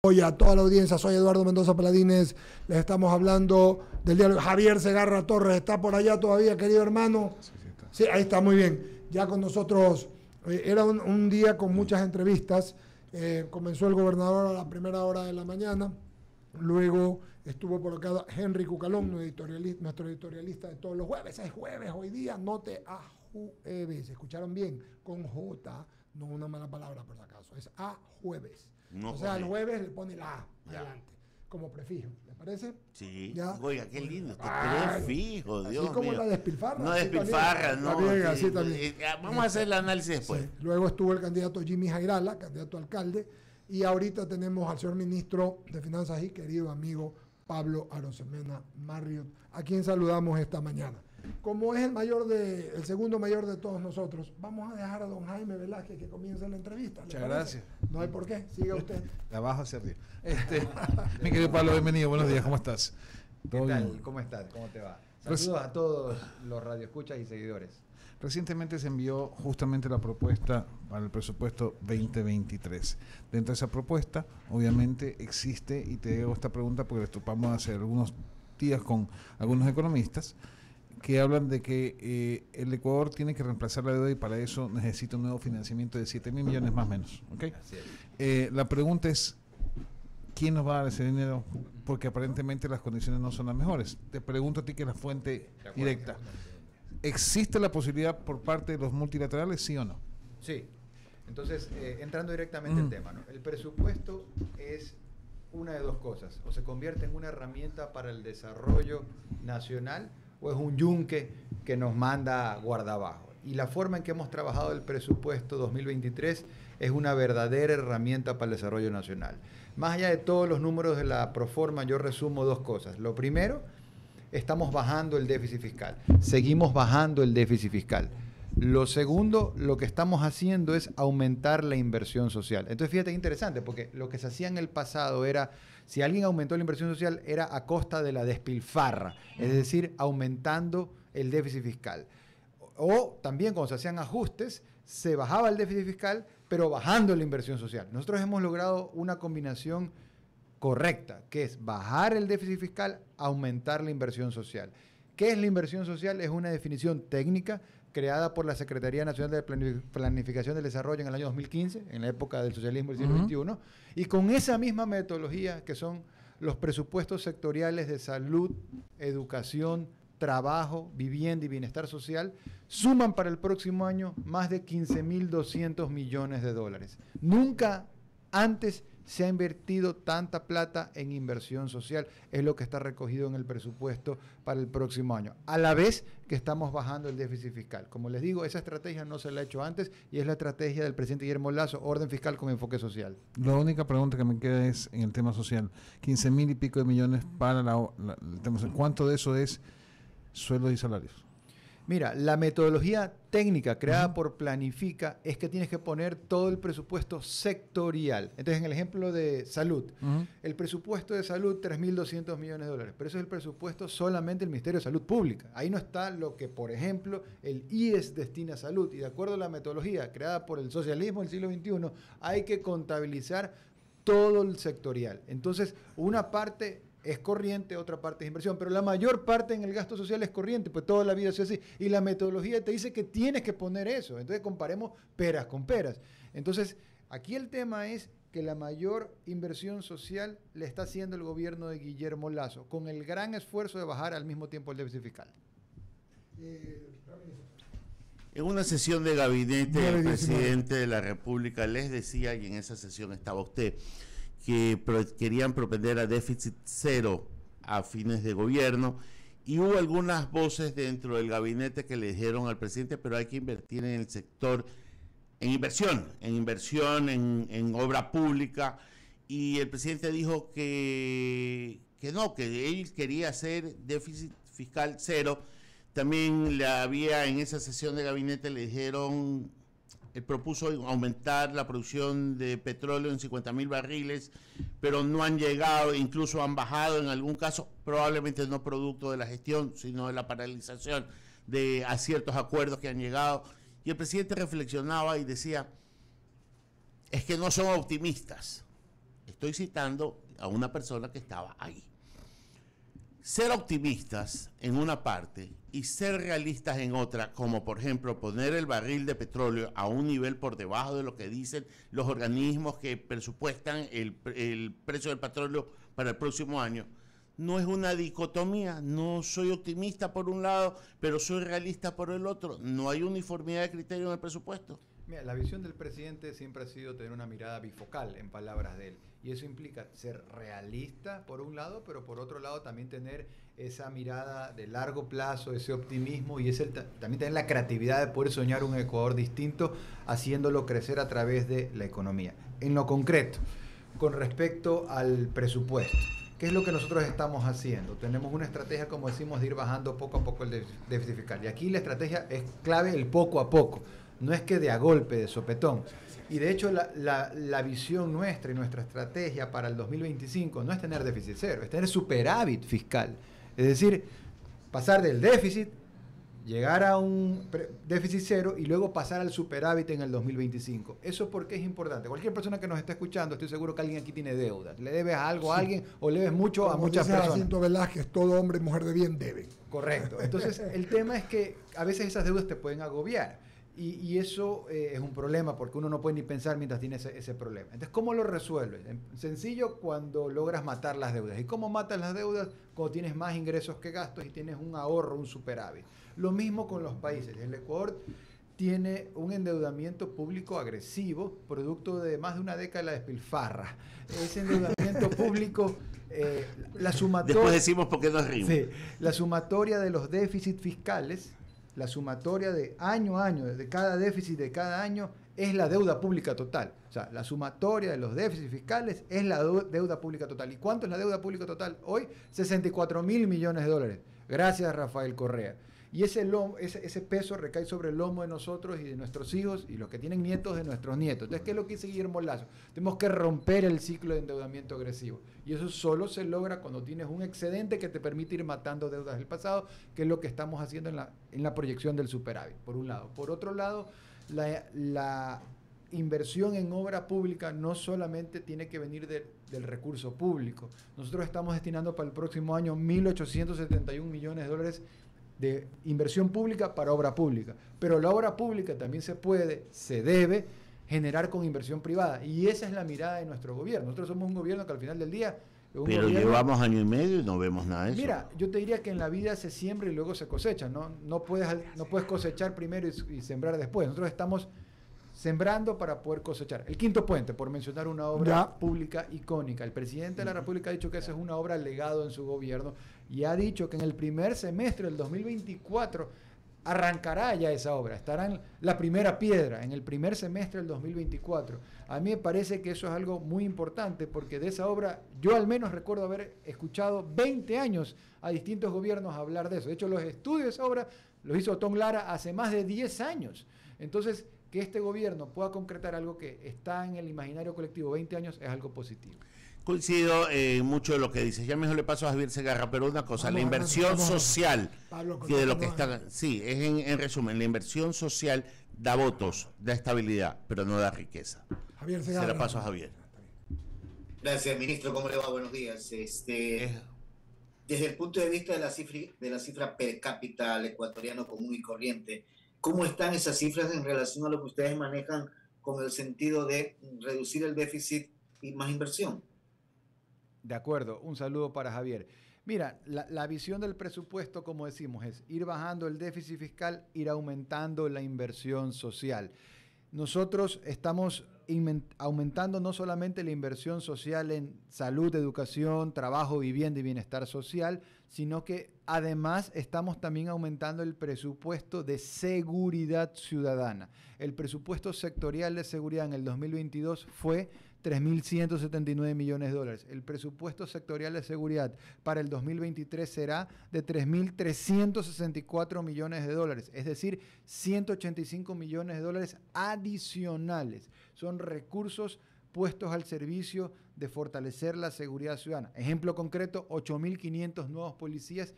Hoy a toda la audiencia, soy Eduardo Mendoza Paladines, les estamos hablando del diálogo. Javier Segarra Torres, ¿está por allá todavía, querido hermano? Sí, ahí está, muy bien. Ya con nosotros, era un día con muchas entrevistas. Comenzó el gobernador a la primera hora de la mañana, luego estuvo por acá Henry Cucalón, nuestro editorialista de todos los jueves. Es jueves hoy día, note a jueves, ¿escucharon bien? Con J, no una mala palabra por si acaso, es a jueves. No, o sea, el jueves le pone la A adelante, como prefijo, ¿le parece? Sí. ¿Ya? Oiga, qué lindo, este Ay, prefijo, así Dios como mío. la despilfarra. No así despilfarra, también. no. También, Sí, así también. Vamos a hacer el análisis después. Sí. Luego estuvo el candidato Jimmy Jairala, candidato a alcalde, y ahorita tenemos al señor ministro de Finanzas y querido amigo Pablo Arosemena Marriott, a quien saludamos esta mañana. Como es el segundo mayor de todos nosotros, vamos a dejar a don Jaime Velázquez que comience la entrevista. Muchas gracias. No hay por qué, siga usted. De abajo hacia arriba. Mi querido Pablo, bienvenido, buenos días, ¿cómo estás? ¿Qué tal? ¿Cómo estás? ¿Cómo te va? Saludos a todos los radioescuchas y seguidores. Recientemente se envió justamente la propuesta para el presupuesto 2023. Dentro de esa propuesta, obviamente, existe, y te hago esta pregunta porque les topamos hace algunos días con algunos economistas, que hablan de que el Ecuador tiene que reemplazar la deuda y para eso necesita un nuevo financiamiento de 7.000 millones más o menos. ¿Okay? La pregunta es, ¿quién nos va a dar ese dinero? Porque aparentemente las condiciones no son las mejores. Te pregunto a ti, que es la fuente directa. ¿Existe la posibilidad por parte de los multilaterales, sí o no? Sí. Entonces, entrando directamente al tema, ¿no? El presupuesto es una de dos cosas. O se convierte en una herramienta para el desarrollo nacional o es un yunque que nos manda guardabajo. Y la forma en que hemos trabajado el presupuesto 2023 es una verdadera herramienta para el desarrollo nacional. Más allá de todos los números de la proforma, yo resumo dos cosas. Lo primero, estamos bajando el déficit fiscal. Seguimos bajando el déficit fiscal. Lo segundo, lo que estamos haciendo es aumentar la inversión social. Entonces, fíjate qué interesante, porque lo que se hacía en el pasado era, si alguien aumentó la inversión social, era a costa de la despilfarra, es decir, aumentando el déficit fiscal. O también cuando se hacían ajustes, se bajaba el déficit fiscal, pero bajando la inversión social. Nosotros hemos logrado una combinación correcta, que es bajar el déficit fiscal, aumentar la inversión social. ¿Qué es la inversión social? Es una definición técnica creada por la Secretaría Nacional de Planificación del Desarrollo en el año 2015, en la época del socialismo del siglo XXI, y con esa misma metodología que son los presupuestos sectoriales de salud, educación, trabajo, vivienda y bienestar social, suman para el próximo año más de 15.200 millones de dólares. Nunca antes se ha invertido tanta plata en inversión social, es lo que está recogido en el presupuesto para el próximo año, a la vez que estamos bajando el déficit fiscal. Como les digo, esa estrategia no se la ha hecho antes y es la estrategia del presidente Guillermo Lasso, orden fiscal con enfoque social. La única pregunta que me queda es en el tema social, 15.000 y pico de millones para el tema social. ¿Cuánto de eso es sueldos y salarios? Mira, la metodología técnica creada por Planifica es que tienes que poner todo el presupuesto sectorial. Entonces, en el ejemplo de salud, el presupuesto de salud, 3.200 millones de dólares, pero eso es el presupuesto solamente del Ministerio de Salud Pública. Ahí no está lo que, por ejemplo, el IES destina a salud. Y de acuerdo a la metodología creada por el socialismo del siglo XXI, hay que contabilizar todo el sectorial. Entonces, una parte es corriente, otra parte es inversión, pero la mayor parte en el gasto social es corriente, pues toda la vida es así, y la metodología te dice que tienes que poner eso. Entonces comparemos peras con peras. Entonces, aquí el tema es que la mayor inversión social le está haciendo el gobierno de Guillermo Lasso, con el gran esfuerzo de bajar al mismo tiempo el déficit fiscal. En una sesión de gabinete, el presidente de la República les decía, y en esa sesión estaba usted, que querían propender a déficit cero a fines de gobierno, y hubo algunas voces dentro del gabinete que le dijeron al presidente, pero hay que invertir en el sector, en inversión, en obra pública, y el presidente dijo que no, que él quería hacer déficit fiscal cero. También en esa sesión de gabinete le dijeron, él propuso aumentar la producción de petróleo en 50.000 barriles, pero no han llegado, incluso han bajado en algún caso, probablemente no producto de la gestión, sino de la paralización a ciertos acuerdos que han llegado. Y el presidente reflexionaba y decía, es que no son optimistas. Estoy citando a una persona que estaba ahí. Ser optimistas en una parte y ser realistas en otra, como por ejemplo poner el barril de petróleo a un nivel por debajo de lo que dicen los organismos que presupuestan el precio del petróleo para el próximo año, no es una dicotomía. No soy optimista por un lado, pero soy realista por el otro. No hay uniformidad de criterio en el presupuesto. Mira, la visión del presidente siempre ha sido tener una mirada bifocal, en palabras de él. Y eso implica ser realista por un lado, pero por otro lado también tener esa mirada de largo plazo, ese optimismo y también tener la creatividad de poder soñar un Ecuador distinto, haciéndolo crecer a través de la economía. En lo concreto, con respecto al presupuesto, ¿qué es lo que nosotros estamos haciendo? Tenemos una estrategia, como decimos, de ir bajando poco a poco el déficit fiscal. Y aquí la estrategia es clave el poco a poco. No es que de a golpe, de sopetón. Y de hecho la visión nuestra y nuestra estrategia para el 2025 no es tener déficit cero, es tener superávit fiscal. Es decir, pasar del déficit, llegar a un déficit cero y luego pasar al superávit en el 2025. ¿Eso por qué es importante? Cualquier persona que nos esté escuchando, estoy seguro que alguien aquí tiene deudas. Le debes algo a alguien o le debes mucho a muchas personas. Jacinto Velázquez, todo hombre y mujer de bien deben. Correcto. Entonces, el tema es que a veces esas deudas te pueden agobiar. Y eso es un problema porque uno no puede ni pensar mientras tiene ese problema. Entonces, ¿cómo lo resuelves? Sencillo, cuando logras matar las deudas. ¿Y cómo matas las deudas? Cuando tienes más ingresos que gastos y tienes un ahorro, un superávit. Lo mismo con los países. El Ecuador tiene un endeudamiento público agresivo, producto de más de una década de despilfarra. Ese endeudamiento público, la sumatoria... Después decimos por qué nos rimos. Sí, la sumatoria de los déficits fiscales, la sumatoria de año a año, de cada déficit de cada año, es la deuda pública total. O sea, la sumatoria de los déficits fiscales es la deuda pública total. ¿Y cuánto es la deuda pública total hoy? 64.000 millones de dólares. Gracias, Rafael Correa. Y ese peso recae sobre el lomo de nosotros y de nuestros hijos y los que tienen nietos de nuestros nietos. Entonces, ¿qué es lo que dice Guillermo Lasso? Tenemos que romper el ciclo de endeudamiento agresivo. Y eso solo se logra cuando tienes un excedente que te permite ir matando deudas del pasado, que es lo que estamos haciendo en la proyección del superávit, por un lado. Por otro lado, la inversión en obra pública no solamente tiene que venir del recurso público. Nosotros estamos destinando para el próximo año 1.871 millones de dólares de inversión pública para obra pública. Pero la obra pública también se debe generar con inversión privada. Y esa es la mirada de nuestro gobierno. Nosotros somos un gobierno que al final del día... Pero llevamos año y medio y no vemos nada de eso. Mira, yo te diría que en la vida se siembra y luego se cosecha. No puedes cosechar primero y sembrar después. Nosotros estamos sembrando para poder cosechar. El Quinto Puente, por mencionar una obra pública icónica. El presidente de la República ha dicho que esa es una obra legado en su gobierno y ha dicho que en el primer semestre del 2024 arrancará ya esa obra. Estará en la primera piedra en el primer semestre del 2024. A mí me parece que eso es algo muy importante porque de esa obra yo al menos recuerdo haber escuchado 20 años a distintos gobiernos hablar de eso. De hecho, los estudios de esa obra los hizo Tom Lara hace más de 10 años. Entonces, que este gobierno pueda concretar algo que está en el imaginario colectivo 20 años es algo positivo. Coincido en mucho de lo que dices. Ya mejor le paso a Javier Segarra, pero una cosa, la inversión social, Pablo, que de lo que está... Sí, es en resumen, la inversión social da votos, da estabilidad, pero no da riqueza. Javier Segarra. Se la paso a Javier. Gracias, ministro. ¿Cómo le va? Buenos días. Desde el punto de vista de la cifra per cápita al ecuatoriano común y corriente, ¿cómo están esas cifras en relación a lo que ustedes manejan con el sentido de reducir el déficit y más inversión? De acuerdo, un saludo para Javier. Mira, la visión del presupuesto, como decimos, es ir bajando el déficit fiscal, ir aumentando la inversión social. Nosotros estamos aumentando no solamente la inversión social en salud, educación, trabajo, vivienda y bienestar social, sino que además estamos también aumentando el presupuesto de seguridad ciudadana. El presupuesto sectorial de seguridad en el 2022 fue 3.179 millones de dólares. El presupuesto sectorial de seguridad para el 2023 será de 3.364 millones de dólares, es decir, 185 millones de dólares adicionales. Son recursos puestos al servicio de fortalecer la seguridad ciudadana. Ejemplo concreto, 8.500 nuevos policías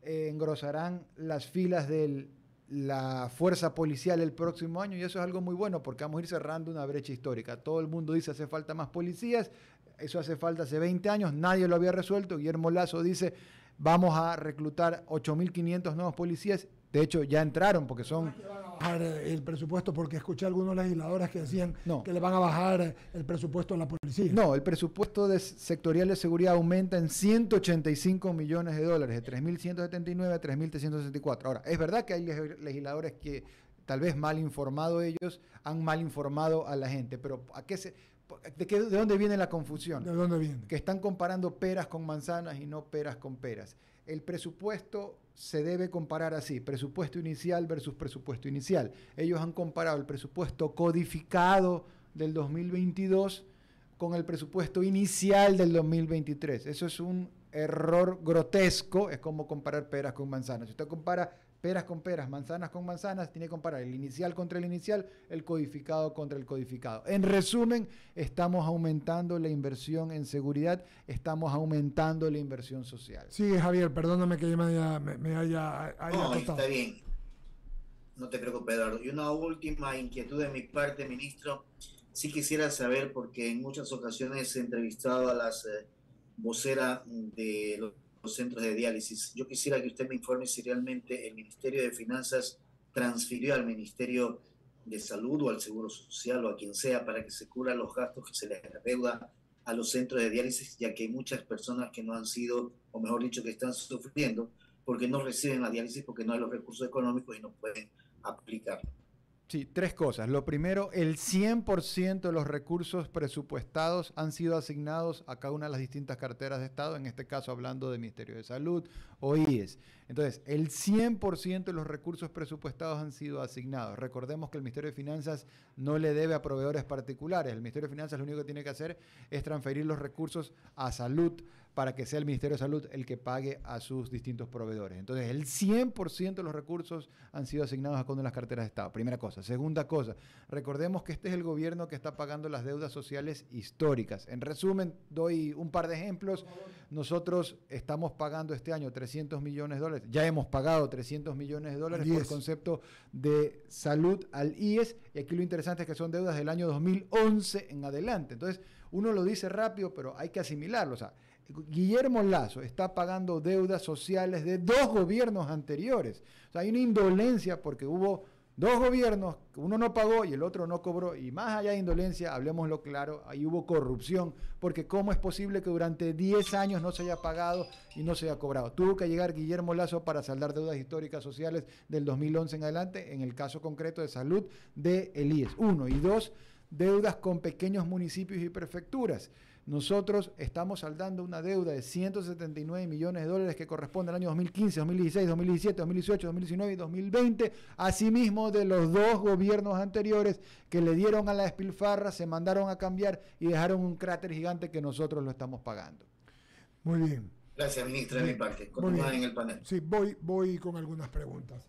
engrosarán las filas de la fuerza policial el próximo año y eso es algo muy bueno porque vamos a ir cerrando una brecha histórica. Todo el mundo dice hace falta más policías, Eso hace falta hace 20 años, nadie lo había resuelto. Guillermo Lasso dice, vamos a reclutar 8.500 nuevos policías. De hecho, ya entraron porque son... Bajar el presupuesto, porque escuché a algunos legisladores que decían que le van a bajar el presupuesto a la policía. No, el presupuesto sectorial de seguridad aumenta en 185 millones de dólares, de 3.179 a 3.364. Ahora, es verdad que hay legisladores que, tal vez mal informado ellos, han mal informado a la gente, pero ¿de dónde viene la confusión? ¿De dónde viene? Que están comparando peras con manzanas y no peras con peras. El presupuesto se debe comparar así, presupuesto inicial versus presupuesto inicial. Ellos han comparado el presupuesto codificado del 2022 con el presupuesto inicial del 2023. Eso es un error grotesco, es como comparar peras con manzanas. Si usted compara peras con peras, manzanas con manzanas, tiene que comparar el inicial contra el inicial, el codificado contra el codificado. En resumen, estamos aumentando la inversión en seguridad, estamos aumentando la inversión social. Sí, Javier, perdóname que yo me haya no, está bien. No te preocupes, Eduardo. Y una última inquietud de mi parte, ministro. Sí quisiera saber, porque en muchas ocasiones he entrevistado a las voceras de los centros de diálisis. Yo quisiera que usted me informe si realmente el Ministerio de Finanzas transfirió al Ministerio de Salud o al Seguro Social o a quien sea para que se cubran los gastos que se les adeuda a los centros de diálisis, ya que hay muchas personas que no han sido, o mejor dicho, que están sufriendo porque no reciben la diálisis, porque no hay los recursos económicos y no pueden aplicarlo. Sí, tres cosas. Lo primero, el 100% de los recursos presupuestados han sido asignados a cada una de las distintas carteras de Estado, en este caso hablando del Ministerio de Salud o IES. Entonces, el 100% de los recursos presupuestados han sido asignados. Recordemos que el Ministerio de Finanzas no le debe a proveedores particulares. El Ministerio de Finanzas lo único que tiene que hacer es transferir los recursos a Salud para que sea el Ministerio de Salud el que pague a sus distintos proveedores. Entonces, el 100% de los recursos han sido asignados a cada una de las carteras de Estado. Primera cosa. Segunda cosa, recordemos que este es el gobierno que está pagando las deudas sociales históricas. En resumen, doy un par de ejemplos. Nosotros estamos pagando este año 300 millones de dólares. Ya hemos pagado 300 millones de dólares por concepto de salud al IES. Y aquí lo interesante es que son deudas del año 2011 en adelante. Entonces, uno lo dice rápido, pero hay que asimilarlo. O sea, Guillermo Lasso está pagando deudas sociales de 2 gobiernos anteriores. O sea, hay una indolencia porque hubo 2 gobiernos, uno no pagó y el otro no cobró, y más allá de indolencia, hablemoslo claro, ahí hubo corrupción, porque ¿cómo es posible que durante 10 años no se haya pagado y no se haya cobrado? Tuvo que llegar Guillermo Lasso para saldar deudas históricas sociales del 2011 en adelante, en el caso concreto de salud de el IES. 1 y 2, deudas con pequeños municipios y prefecturas. Nosotros estamos saldando una deuda de 179 millones de dólares que corresponde al año 2015, 2016, 2017, 2018, 2019 y 2020, asimismo de los 2 gobiernos anteriores que le dieron a la despilfarra, se mandaron a cambiar y dejaron un cráter gigante que nosotros lo estamos pagando. Muy bien. Gracias, ministra, de mi parte. Continúa en el panel. Sí, voy con algunas preguntas.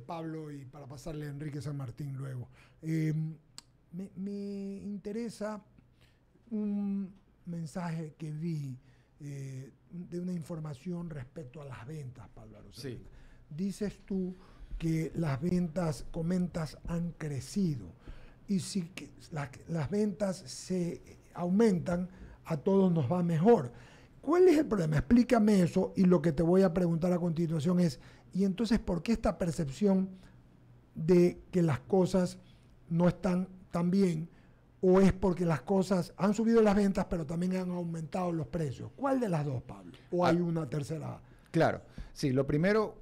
Pablo, y para pasarle a Enrique San Martín luego. Me interesa un mensaje que vi de una información respecto a las ventas, Pablo Arosemena. Sí. Dices tú que las ventas, comentas, han crecido. Y si las ventas se aumentan, a todos nos va mejor. ¿Cuál es el problema? Explícame eso, y lo que te voy a preguntar a continuación es, ¿y entonces por qué esta percepción de que las cosas no están tan bien? ¿O es porque las cosas han subido las ventas, pero también han aumentado los precios? ¿Cuál de las dos, Pablo? ¿O hay una tercera? Claro, sí. Lo primero,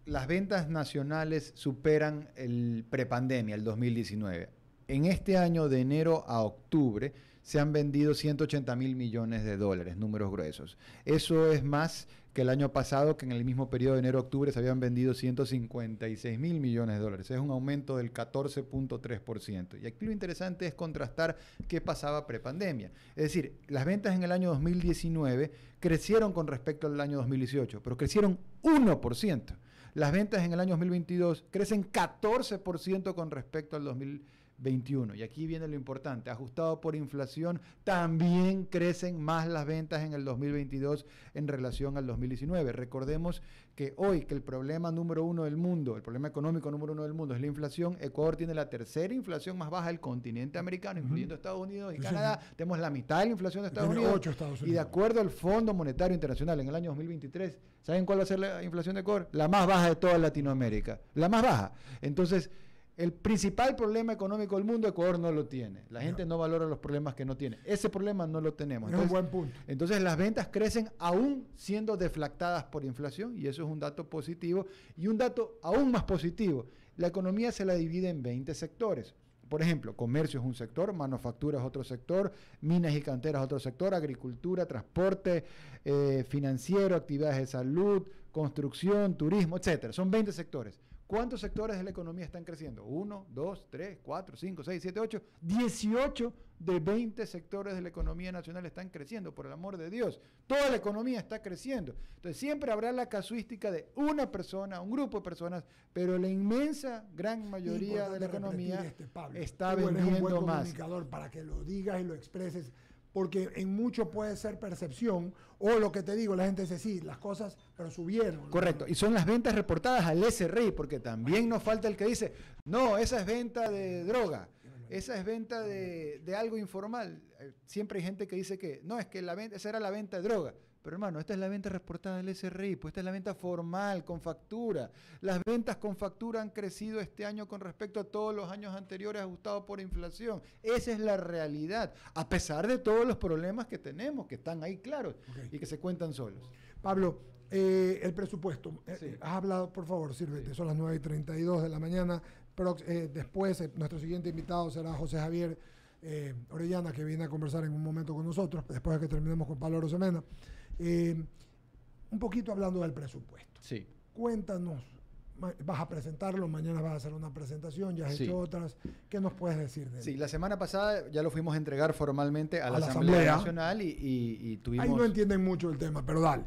las ventas nacionales superan el prepandemia, el 2019. En este año, de enero a octubre, se han vendido 180.000 millones de dólares, números gruesos. Eso es más que el año pasado, que en el mismo periodo de enero a octubre se habían vendido 156.000 millones de dólares. Es un aumento del 14.3%. Y aquí lo interesante es contrastar qué pasaba prepandemia. Es decir, las ventas en el año 2019 crecieron con respecto al año 2018, pero crecieron 1%. Las ventas en el año 2022 crecen 14% con respecto al 2020. 2021. Y aquí viene lo importante, ajustado por inflación, también crecen más las ventas en el 2022 en relación al 2019. Recordemos que hoy, que el problema número uno del mundo, el problema económico número uno del mundo es la inflación, Ecuador tiene la tercera inflación más baja del continente americano, incluyendo Estados Unidos y Canadá. Tenemos la mitad de la inflación de Estados Unidos. Y de acuerdo al Fondo Monetario Internacional, en el año 2023, ¿saben cuál va a ser la inflación de Ecuador? La más baja de toda Latinoamérica. La más baja. Entonces, el principal problema económico del mundo, Ecuador no lo tiene. La gente no valora los problemas que no tiene. Ese problema no lo tenemos. Entonces, es un buen punto. Entonces las ventas crecen aún siendo deflactadas por inflación, y eso es un dato positivo. Y un dato aún más positivo, la economía se la divide en 20 sectores. Por ejemplo, comercio es un sector, manufactura es otro sector, minas y canteras es otro sector, agricultura, transporte, financiero, actividades de salud, construcción, turismo, etcétera. Son 20 sectores. ¿Cuántos sectores de la economía están creciendo? 1, 2, 3, 4, 5, 6, 7, 8. 18 de 20 sectores de la economía nacional están creciendo, por el amor de Dios. Toda la economía está creciendo. Entonces siempre habrá la casuística de una persona, un grupo de personas, pero la inmensa gran mayoría de la economía está vendiendo un buen más. Comunicador para que lo digas y lo expreses, porque en mucho puede ser percepción, o lo que te digo, la gente dice, sí, las cosas, pero subieron. Correcto, y son las ventas reportadas al SRI, porque también nos falta el que dice, no, esa es venta de droga, esa es venta de algo informal. Siempre hay gente que dice que, no, es que esa era la venta de droga. Pero hermano, esta es la venta reportada del SRI, pues esta es la venta formal, con factura. Las ventas con factura han crecido este año con respecto a todos los años anteriores ajustados por inflación. Esa es la realidad, a pesar de todos los problemas que tenemos, que están ahí claros y que se cuentan solos. Pablo, el presupuesto. Sí. Has hablado, por favor, sírvete, Sí. son las 9:32 de la mañana. Pero, después, nuestro siguiente invitado será José Javier Orellana, que viene a conversar en un momento con nosotros, después de que terminemos con Pablo Arosemena. Un poquito hablando del presupuesto. Sí. Cuéntanos, vas a presentarlo, mañana vas a hacer una presentación, ya has hecho otras. ¿Qué nos puedes decir de él? Sí, la semana pasada ya lo fuimos a entregar formalmente a la Asamblea Nacional y tuvimos... Ahí no entienden mucho el tema, pero dale.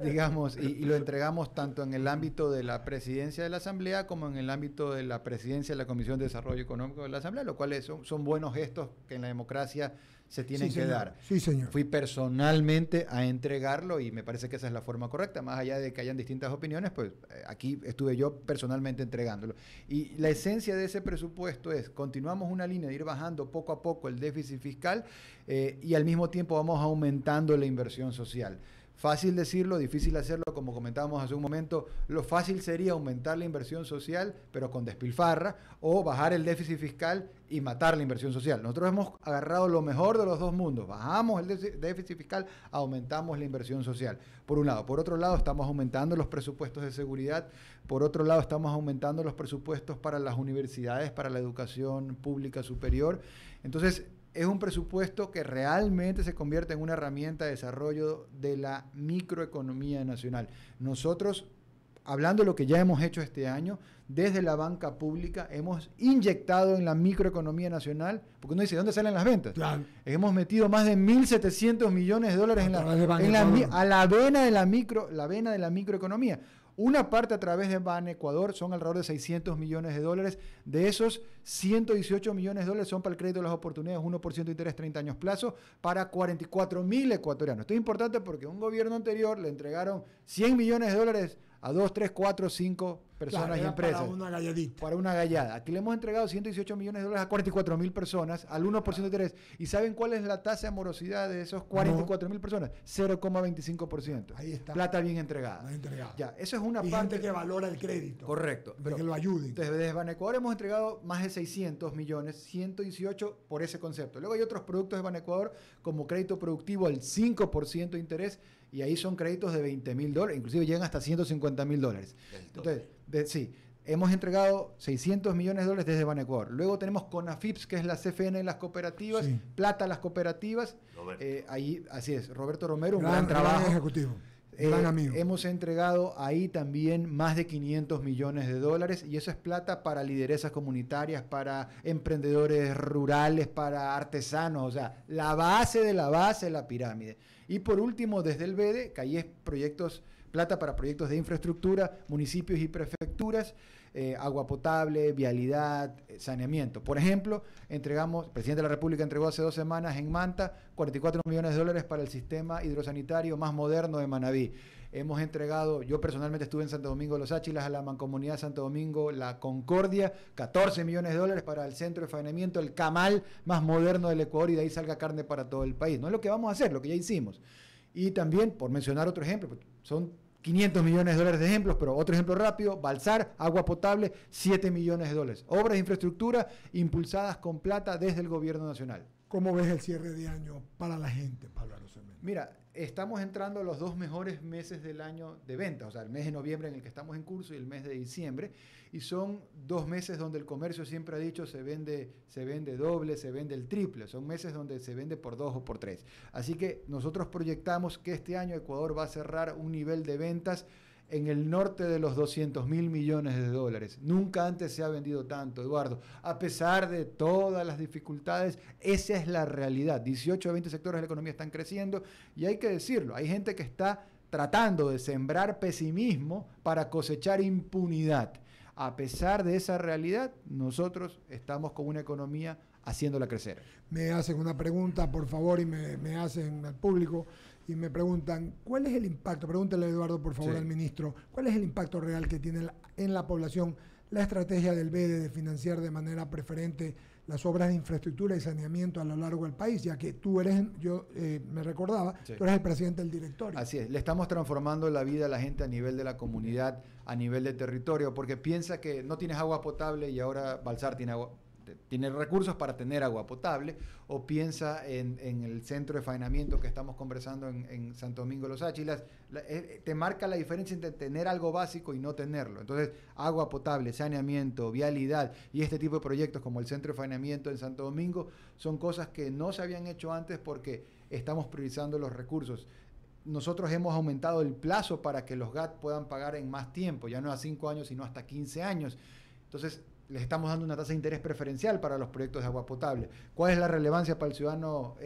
digamos, y lo entregamos tanto en el ámbito de la presidencia de la Asamblea como en el ámbito de la presidencia de la Comisión de Desarrollo Económico de la Asamblea, lo cual son buenos gestos que en la democracia se tienen que dar. Sí, señor. Fui personalmente a entregarlo y me parece que esa es la forma correcta, más allá de que hayan distintas opiniones, pues aquí estuve yo personalmente entregándolo. Y la esencia de ese presupuesto es, continuamos una línea de ir bajando poco a poco el déficit fiscal y al mismo tiempo vamos aumentando la inversión social. Fácil decirlo, difícil hacerlo, como comentábamos hace un momento. Lo fácil sería aumentar la inversión social, pero con despilfarra, o bajar el déficit fiscal y matar la inversión social. Nosotros hemos agarrado lo mejor de los dos mundos. Bajamos el déficit fiscal, aumentamos la inversión social, por un lado. Por otro lado, estamos aumentando los presupuestos de seguridad. Por otro lado, estamos aumentando los presupuestos para las universidades, para la educación pública superior. Entonces, es un presupuesto que realmente se convierte en una herramienta de desarrollo de la microeconomía nacional. Nosotros, hablando de lo que ya hemos hecho este año, desde la banca pública hemos inyectado en la microeconomía nacional, porque uno dice, ¿dónde salen las ventas? Claro. Hemos metido más de 1.700 millones de dólares a la vena de la microeconomía. Una parte a través de Banecuador son alrededor de 600 millones de dólares. De esos, 118 millones de dólares son para el crédito de las oportunidades, 1% de interés, 30 años plazo, para 44.000 ecuatorianos. Esto es importante porque un gobierno anterior le entregaron 100 millones de dólares a 2, 3, 4, 5 personas y empresas. Para una galladita. Para una gallada. Aquí le hemos entregado 118 millones de dólares a 44.000 personas, al 1% de interés. ¿Y saben cuál es la tasa de morosidad de esos 44.000 personas? 0,25%. Ahí está. Plata bien entregada. Bien entregada. Ya, eso es una y parte gente que valora el crédito. Correcto. De que lo ayuden. Entonces, desde Banecuador hemos entregado más de 600 millones, 118 por ese concepto. Luego hay otros productos de Banecuador, como crédito productivo al 5% de interés, y ahí son créditos de $20.000, inclusive llegan hasta $150.000. Entonces, sí, hemos entregado 600 millones de dólares desde Banecuador. Luego tenemos CONAFIPS, que es la CFN de las cooperativas, sí. Plata a las cooperativas. Ahí, así es, Roberto Romero, un gran trabajo. Gran ejecutivo. Gran amigo. Hemos entregado ahí también más de 500 millones de dólares, y eso es plata para lideresas comunitarias, para emprendedores rurales, para artesanos, o sea, la base de la pirámide. Y por último, desde el BEDE, que ahí es proyectos plata para proyectos de infraestructura, municipios y prefecturas, agua potable, vialidad, saneamiento. Por ejemplo, el presidente de la República entregó hace 2 semanas en Manta $44 millones para el sistema hidrosanitario más moderno de Manabí. Hemos entregado, yo personalmente estuve en Santo Domingo de los Áchilas, a la Mancomunidad Santo Domingo La Concordia, $14 millones para el centro de faenamiento, el camal más moderno del Ecuador, y de ahí salga carne para todo el país. No es lo que vamos a hacer, lo que ya hicimos. Y también, por mencionar otro ejemplo, son $500 millones de ejemplos, pero otro ejemplo rápido: Balsar, agua potable, $7 millones. Obras de infraestructura impulsadas con plata desde el gobierno nacional. ¿Cómo ves el cierre de año para la gente, Pablo Arosemena? Mira, estamos entrando a los 2 mejores meses del año de venta, o sea, el mes de noviembre en el que estamos en curso y el mes de diciembre, y son 2 meses donde el comercio siempre ha dicho se vende doble, se vende el triple, son meses donde se vende por 2 o por 3. Así que nosotros proyectamos que este año Ecuador va a cerrar un nivel de ventas en el norte de los $200 mil millones. Nunca antes se ha vendido tanto, Eduardo. A pesar de todas las dificultades, esa es la realidad. 18 a 20 sectores de la economía están creciendo, y hay que decirlo, hay gente que está tratando de sembrar pesimismo para cosechar impunidad. A pesar de esa realidad, nosotros estamos con una economía haciéndola crecer. Me hacen una pregunta, por favor, y me hacen al público, y me preguntan, ¿cuál es el impacto? Pregúntale, Eduardo, por favor, al ministro, ¿cuál es el impacto real que tiene en la población la estrategia del BEDE de financiar de manera preferente las obras de infraestructura y saneamiento a lo largo del país? Ya que tú eres, me recordaba, tú eres el presidente del directorio. Así es, le estamos transformando la vida a la gente a nivel de la comunidad, a nivel de territorio, porque piensa que no tienes agua potable y ahora Balsar tiene recursos para tener agua potable, o piensa en el centro de faenamiento que estamos conversando en Santo Domingo de los Áchilas. Te marca la diferencia entre tener algo básico y no tenerlo. Entonces, agua potable, saneamiento, vialidad y este tipo de proyectos como el centro de faenamiento en Santo Domingo son cosas que no se habían hecho antes porque estamos priorizando los recursos. Nosotros hemos aumentado el plazo para que los GAT puedan pagar en más tiempo, ya no a 5 años, sino hasta 15 años. Entonces, les estamos dando una tasa de interés preferencial para los proyectos de agua potable. ¿Cuál es la relevancia para el ciudadano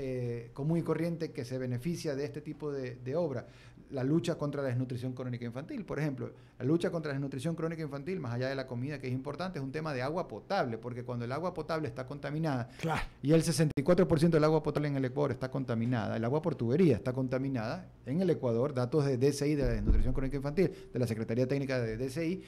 común y corriente que se beneficia de este tipo de obra? La lucha contra la desnutrición crónica infantil, por ejemplo. La lucha contra la desnutrición crónica infantil, más allá de la comida, que es importante, es un tema de agua potable, porque cuando el agua potable está contaminada, claro, y el 64% del agua potable en el Ecuador está contaminada, el agua por tubería está contaminada en el Ecuador, datos de DCI, de la desnutrición crónica infantil, de la Secretaría Técnica de DCI,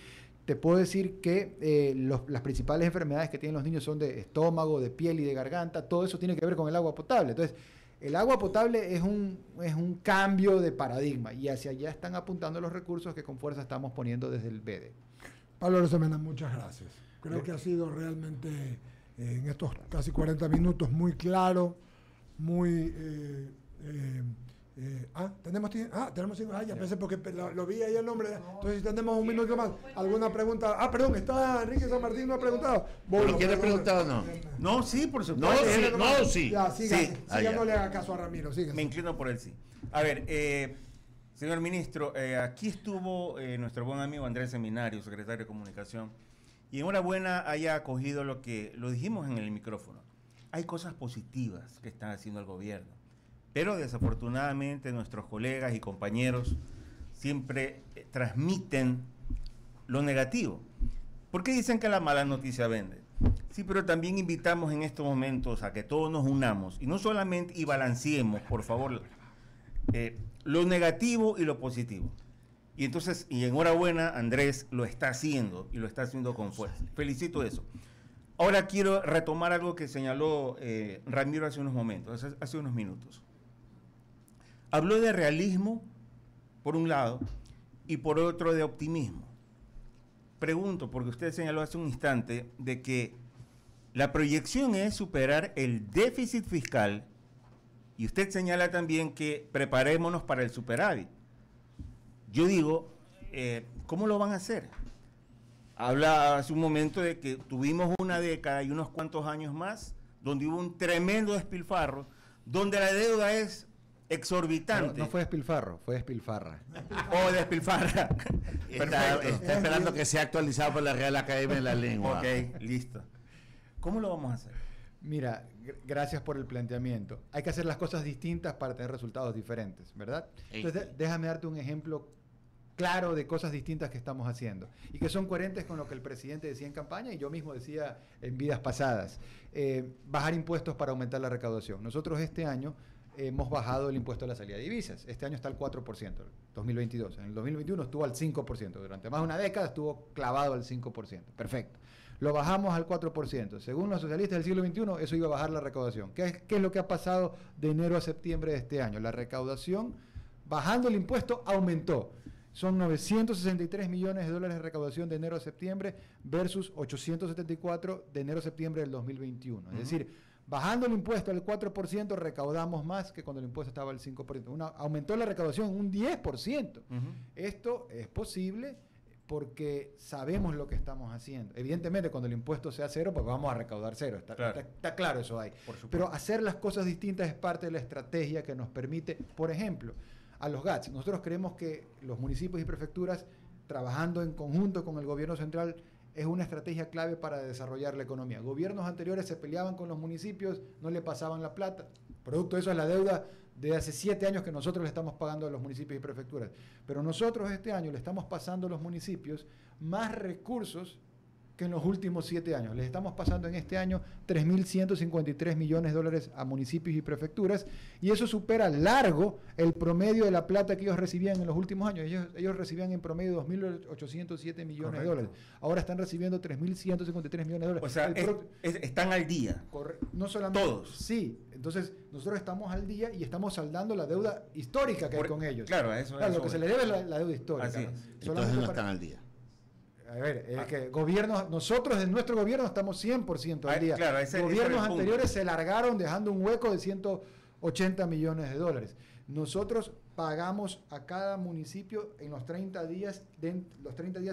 te puedo decir que las principales enfermedades que tienen los niños son de estómago, de piel y de garganta. Todo eso tiene que ver con el agua potable. Entonces, el agua potable es un cambio de paradigma, y hacia allá están apuntando los recursos que con fuerza estamos poniendo desde el BEDE. Pablo Arosemena, muchas gracias. Creo que ha sido realmente, en estos casi 40 minutos, muy claro, muy... tenemos tiempo. Ya pensé, porque lo vi ahí el nombre. Entonces, si tenemos un minuto más, ¿alguna pregunta? Perdón, está Enrique San Martín, no ha preguntado. ¿Quién le preguntado o no? No, sí, por supuesto. No, sí. Ya, siga, no le haga caso a Ramiro, siga. Me inclino por él, sí. A ver, señor ministro, aquí estuvo nuestro buen amigo Andrés Seminario, secretario de Comunicación, y enhorabuena haya acogido lo dijimos en el micrófono. Hay cosas positivas que están haciendo el gobierno, pero desafortunadamente nuestros colegas y compañeros siempre transmiten lo negativo. ¿Por qué dicen que la mala noticia vende? Sí, pero también invitamos en estos momentos a que todos nos unamos y no solamente y balanceemos, por favor, lo negativo y lo positivo. Y entonces, y enhorabuena, Andrés lo está haciendo, y lo está haciendo con fuerza. Felicito eso. Ahora quiero retomar algo que señaló Ramiro hace unos momentos, hace unos minutos. Habló de realismo, por un lado, y por otro de optimismo. Pregunto, porque usted señaló hace un instante, de que la proyección es superar el déficit fiscal, y usted señala también que preparémonos para el superávit. Yo digo, ¿cómo lo van a hacer? Habla hace un momento de que tuvimos una década y unos cuantos años más, donde hubo un tremendo despilfarro, donde la deuda es exorbitante. No fue despilfarro, fue despilfarra. Despilfarra. Está esperando que sea actualizado por la Real Academia de la Lengua. Ok, listo. ¿Cómo lo vamos a hacer? Mira, gracias por el planteamiento. Hay que hacer las cosas distintas para tener resultados diferentes, ¿verdad? Entonces, déjame darte un ejemplo claro de cosas distintas que estamos haciendo y que son coherentes con lo que el presidente decía en campaña y yo mismo decía en vidas pasadas. Bajar impuestos para aumentar la recaudación. Nosotros este año hemos bajado el impuesto a la salida de divisas. Este año está al 4%, 2022. En el 2021 estuvo al 5%. Durante más de una década estuvo clavado al 5%. Perfecto. Lo bajamos al 4%. Según los socialistas del siglo XXI, eso iba a bajar la recaudación. ¿Qué es lo que ha pasado de enero a septiembre de este año? La recaudación, bajando el impuesto, aumentó. Son 963 millones de dólares de recaudación de enero a septiembre versus 874 de enero a septiembre del 2021. Es decir, bajando el impuesto al 4%, recaudamos más que cuando el impuesto estaba al 5%. Aumentó la recaudación un 10%. Esto es posible porque sabemos lo que estamos haciendo. Evidentemente, cuando el impuesto sea cero, pues vamos a recaudar cero. Está claro eso ahí. Pero hacer las cosas distintas es parte de la estrategia que nos permite, por ejemplo, a los GATS. Nosotros creemos que los municipios y prefecturas, trabajando en conjunto con el gobierno central, es una estrategia clave para desarrollar la economía. Gobiernos anteriores se peleaban con los municipios, no le pasaban la plata. Producto de eso es la deuda de hace 7 años que nosotros le estamos pagando a los municipios y prefecturas. Pero nosotros este año le estamos pasando a los municipios más recursos que en los últimos 7 años. Les estamos pasando en este año 3.153 millones de dólares a municipios y prefecturas, y eso supera largo el promedio de la plata que ellos recibían en los últimos años. Ellos recibían en promedio 2.807 millones de dólares. Ahora están recibiendo 3.153 millones de dólares. O sea, están al día. No solamente. Todos. Sí. Entonces, nosotros estamos al día y estamos saldando la deuda histórica que hay con ellos. Claro, lo que se le debe es la deuda histórica. Así es. Entonces no están al día. A ver, que nosotros en nuestro gobierno estamos 100% al día. Claro, gobiernos anteriores se largaron dejando un hueco de 180 millones de dólares. Nosotros pagamos a cada municipio en los 30 días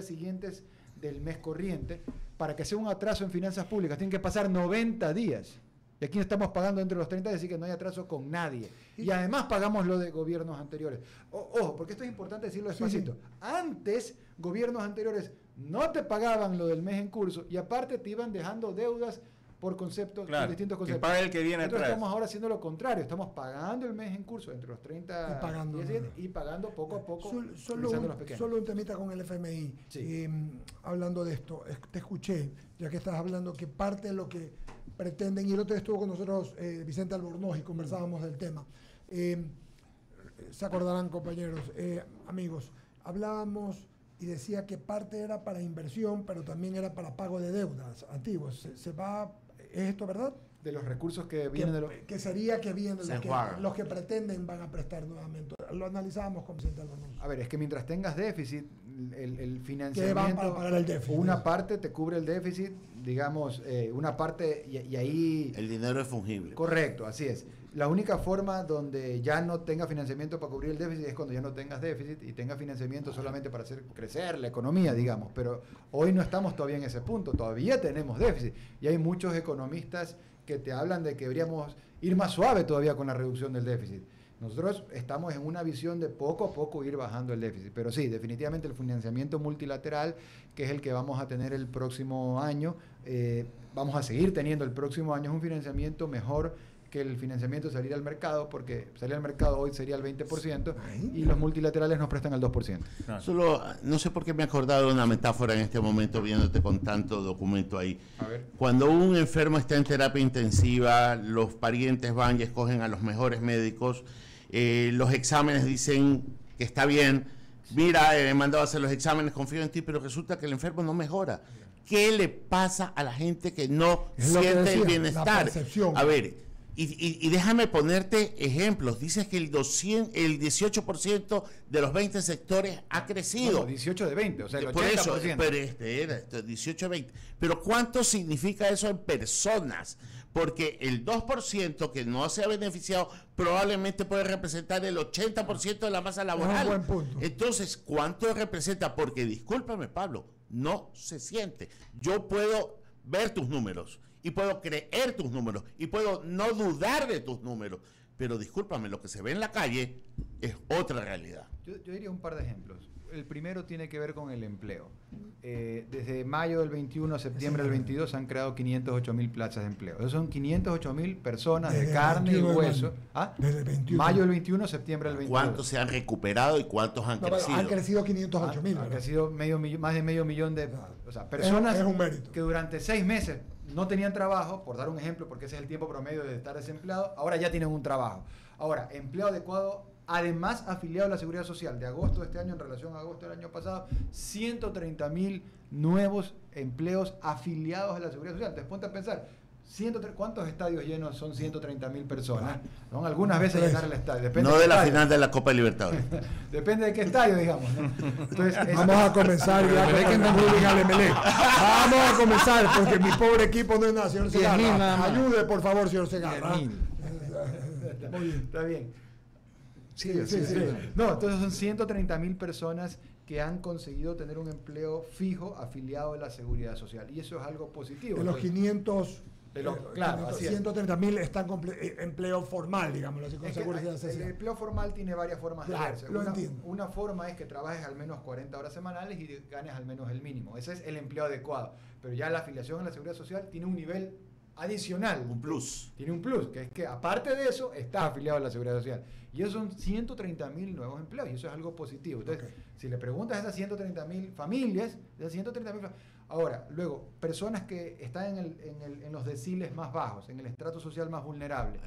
siguientes del mes corriente. Para que sea un atraso en finanzas públicas tienen que pasar 90 días. Y aquí estamos pagando entre los 30 días, así que no hay atraso con nadie. Y además pagamos lo de gobiernos anteriores. Ojo, porque esto es importante decirlo despacito. Sí. Antes, gobiernos anteriores no te pagaban lo del mes en curso y aparte te iban dejando deudas por conceptos, por distintos conceptos. Que paga el que viene Nosotros atrás. Estamos ahora haciendo lo contrario. Estamos pagando el mes en curso entre los 30 y pagando poco a poco. Solo un temita con el FMI. Sí. Hablando de esto, te escuché, ya que estás hablando, que parte de lo que pretenden, y el otro día estuvo con nosotros Vicente Albornoz y conversábamos del tema. Se acordarán, compañeros, amigos, hablábamos y decía que parte era para inversión, pero también era para pago de deudas antiguas. ¿Es esto verdad? De los recursos que vienen de los... Que sería que vienen los que pretenden van a prestar nuevamente. Lo analizábamos con Vicente Albornoz. A ver, es que mientras tengas déficit, el financiamiento... ¿Qué van para pagar el déficit? Una parte te cubre el déficit, digamos, una parte, y ahí... El dinero es fungible. Correcto, así es. La única forma donde ya no tenga financiamiento para cubrir el déficit es cuando ya no tengas déficit y tengas financiamiento solamente para hacer crecer la economía, digamos. Pero hoy no estamos todavía en ese punto, todavía tenemos déficit. Y hay muchos economistas que te hablan de que deberíamos ir más suave todavía con la reducción del déficit. Nosotros estamos en una visión de poco a poco ir bajando el déficit. Pero sí, definitivamente el financiamiento multilateral, que es el que vamos a tener el próximo año, vamos a seguir teniendo el próximo año, es un financiamiento mejor que el financiamiento de salir al mercado, porque salir al mercado hoy sería el 20% y los multilaterales nos prestan al 2%. Claro. Solo, no sé por qué me he acordado de una metáfora en este momento viéndote con tanto documento ahí. A ver. Cuando un enfermo está en terapia intensiva, los parientes van y escogen a los mejores médicos, los exámenes dicen que está bien, mira, he mandado a hacer los exámenes, confío en ti, pero resulta que el enfermo no mejora. ¿Qué le pasa a la gente que no siente el bienestar? A ver, y déjame ponerte ejemplos. Dices que el 18% de los 20 sectores ha crecido. No, 18 de 20, o sea, el 80%. Por eso, pero 18 de 20. Pero ¿cuánto significa eso en personas? Porque el 2% que no se ha beneficiado probablemente puede representar el 80% de la masa laboral. Es un buen punto. Entonces, ¿cuánto representa? Porque, discúlpame, Pablo, no se siente. Yo puedo ver tus números y puedo creer tus números y puedo no dudar de tus números, pero discúlpame, lo que se ve en la calle es otra realidad. Yo diría un par de ejemplos. El primero tiene que ver con el empleo. Desde mayo del 21 a septiembre del 22 se han creado 508.000 plazas de empleo. Esos son 508.000 personas de carne y hueso. Desde el 21. Mayo del 21 a septiembre del 22. ¿Cuántos se han recuperado y cuántos han crecido? Han crecido 508.000. Han crecido más de medio millón de personas es un mérito. que durante 6 meses no tenían trabajo, por dar un ejemplo, porque ese es el tiempo promedio de estar desempleado, ahora ya tienen un trabajo. Ahora, empleo adecuado, además afiliado a la Seguridad Social, de agosto de este año en relación a agosto del año pasado, 130.000 nuevos empleos afiliados a la Seguridad Social. Entonces ponte a pensar, ¿cuántos estadios llenos son 130.000 personas? ¿No? Algunas veces llenar el estadio. Depende no de la estadio. final de la Copa Libertadores. Depende de qué estadio, digamos, ¿no? Entonces, vamos a comenzar ya con el bullying al Emelec. Vamos a comenzar porque mi pobre equipo no es nada, señor Segarra. Ayude, por favor, señor Segarra. Está bien. Sí. No, entonces son 130.000 personas que han conseguido tener un empleo fijo afiliado a la Seguridad Social. Y eso es algo positivo. De los 500... claro, 130.000 están empleo formal, digámoslo así, con Seguridad Social. El empleo formal tiene varias formas de verse. Lo entiendo. Una forma es que trabajes al menos 40 horas semanales y ganes al menos el mínimo. Ese es el empleo adecuado. Pero ya la afiliación a la Seguridad Social tiene un nivel adicional. Un plus. Tiene un plus, que es que aparte de eso, está afiliado a la Seguridad Social. Y esos son 130.000 nuevos empleos, y eso es algo positivo. Entonces, si le preguntas a esas 130.000 familias, ahora, luego, personas que están en los deciles más bajos, en el estrato social más vulnerable,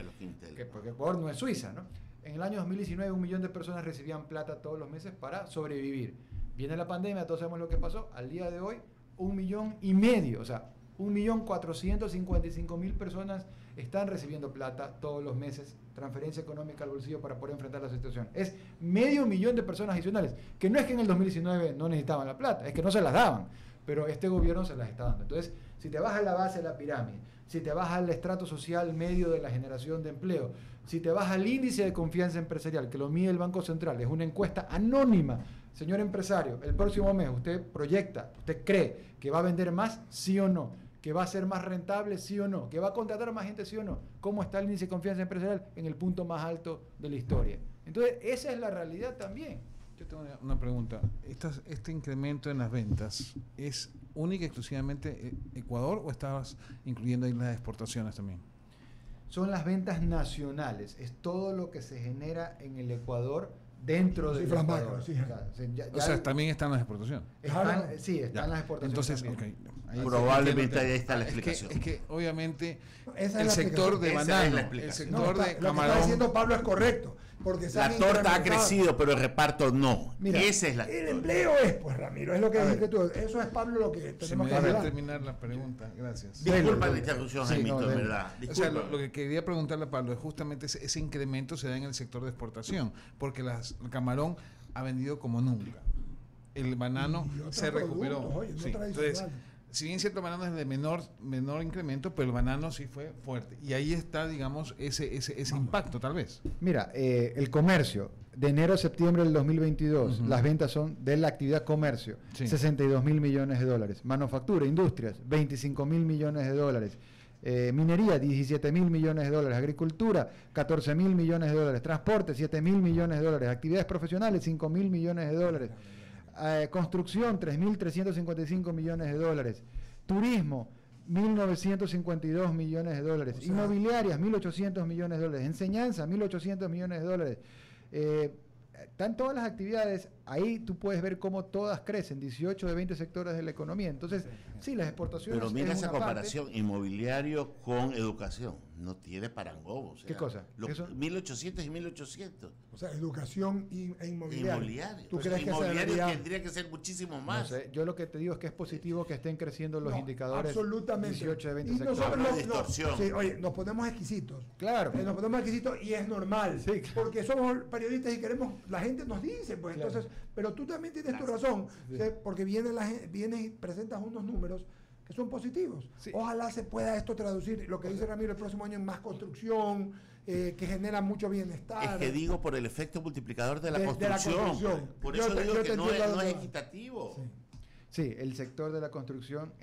porque Ecuador no es Suiza, ¿no? En el año 2019 1 millón de personas recibían plata todos los meses para sobrevivir. Viene la pandemia, todos sabemos lo que pasó. Al día de hoy, 1,5 millones, o sea, 1.455.000 personas están recibiendo plata todos los meses, transferencia económica al bolsillo para poder enfrentar la situación. Es 500.000 de personas adicionales, que no es que en el 2019 no necesitaban la plata, es que no se las daban, pero este gobierno se las está dando. Entonces, si te vas a la base de la pirámide, si te vas al estrato social medio de la generación de empleo, si te vas al índice de confianza empresarial, que lo mide el Banco Central, es una encuesta anónima. Señor empresario, el próximo mes usted proyecta, usted cree que va a vender más, sí o no, que va a ser más rentable, sí o no, que va a contratar más gente, sí o no. ¿Cómo está el índice de confianza empresarial? En el punto más alto de la historia. Entonces, esa es la realidad también. Yo tengo una pregunta. ¿Este incremento en las ventas es única y exclusivamente Ecuador o estabas incluyendo ahí las exportaciones también? Son las ventas nacionales. Es todo lo que se genera en el Ecuador dentro del Ecuador. O sea, también están las exportaciones. Están las exportaciones. Entonces, probablemente ahí está la explicación. Es que obviamente esa el sector de banano, el sector de camarón. Lo que está diciendo Pablo es correcto. Porque la torta ha crecido, pero el reparto no. Mira, esa es la el empleo es, pues Ramiro, es lo que dijiste tú. Eso es, Pablo, lo que tenemos que hablar. Déjame terminar la pregunta, gracias. Disculpa la interrupción, Jaimito, de verdad. O sea, lo que quería preguntarle a Pablo es justamente ese incremento se da en el sector de exportación, porque el camarón ha vendido como nunca. El banano se recuperó. Entonces, si bien cierto, el banano es de menor incremento, pero el banano sí fue fuerte. Y ahí está, digamos, ese impacto, tal vez. Mira, el comercio, de enero a septiembre del 2022, las ventas son de la actividad comercio, 62.000 millones de dólares. Manufactura, industrias, 25.000 millones de dólares. Minería, 17.000 millones de dólares. Agricultura, 14.000 millones de dólares. Transporte, 7.000 millones de dólares. Actividades profesionales, 5.000 millones de dólares. Construcción, 3.355 millones de dólares. Turismo, 1.952 millones de dólares. O sea, inmobiliarias, 1.800 millones de dólares. Enseñanza, 1.800 millones de dólares. Están todas las actividades, ahí tú puedes ver cómo todas crecen, 18 de 20 sectores de la economía. Entonces, sí, las exportaciones... Pero mira esa comparación, inmobiliario con educación, no tiene parangón. O sea, ¿qué cosa? 1.800 y 1.800. O sea, educación e inmobiliario. ¿Tú crees que inmobiliario tendría que ser muchísimo más? No sé, yo lo que te digo es que es positivo que estén creciendo los indicadores. Absolutamente. 18 de 20 y sectores. Sí, oye, nos ponemos exquisitos. Claro. Nos ponemos exquisitos y es normal. Sí, claro. Porque somos periodistas y queremos, la gente nos dice, pues claro. Entonces, pero tú también tienes tu razón, sí. Porque vienes y presentas unos números que son positivos. Sí. Ojalá se pueda esto traducir, lo que dice Ramiro, el próximo año en más construcción, que genera mucho bienestar. Es que digo por el efecto multiplicador de la construcción. Por eso digo que no es equitativo. Sí, el sector de la construcción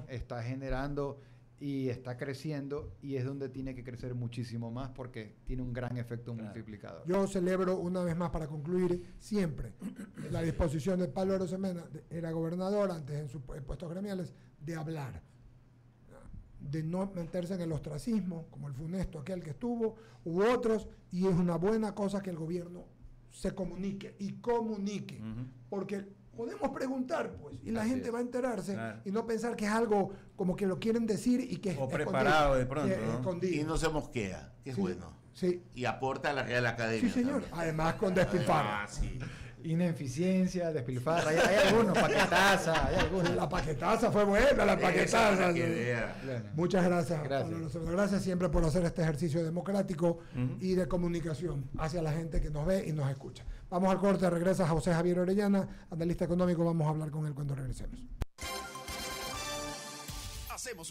está generando y está creciendo, y es donde tiene que crecer muchísimo más porque tiene un gran efecto multiplicador. Yo celebro una vez más, para concluir, siempre la disposición de Pablo Arosemena, era gobernador antes en sus puestos gremiales, de hablar, de no meterse en el ostracismo, como el funesto aquel que estuvo, u otros, y es una buena cosa que el gobierno se comunique, porque podemos preguntar, pues, y la gente va a enterarse, y no pensar que es algo como que lo quieren decir y que es preparado de pronto, ¿no? Y no se mosquea, que es bueno. Sí. Y aporta a la Real Academia. Sí, señor. También. Además, con despilfarro. Sí. Ineficiencia, despilfarra, hay algunos, paquetaza, hay algunos. La paquetaza fue buena, la paquetaza. Muchas gracias. Gracias. Gracias siempre por hacer este ejercicio democrático y de comunicación hacia la gente que nos ve y nos escucha. Vamos al corte, regresa José Javier Orellana, analista económico, vamos a hablar con él cuando regresemos. Hacemos un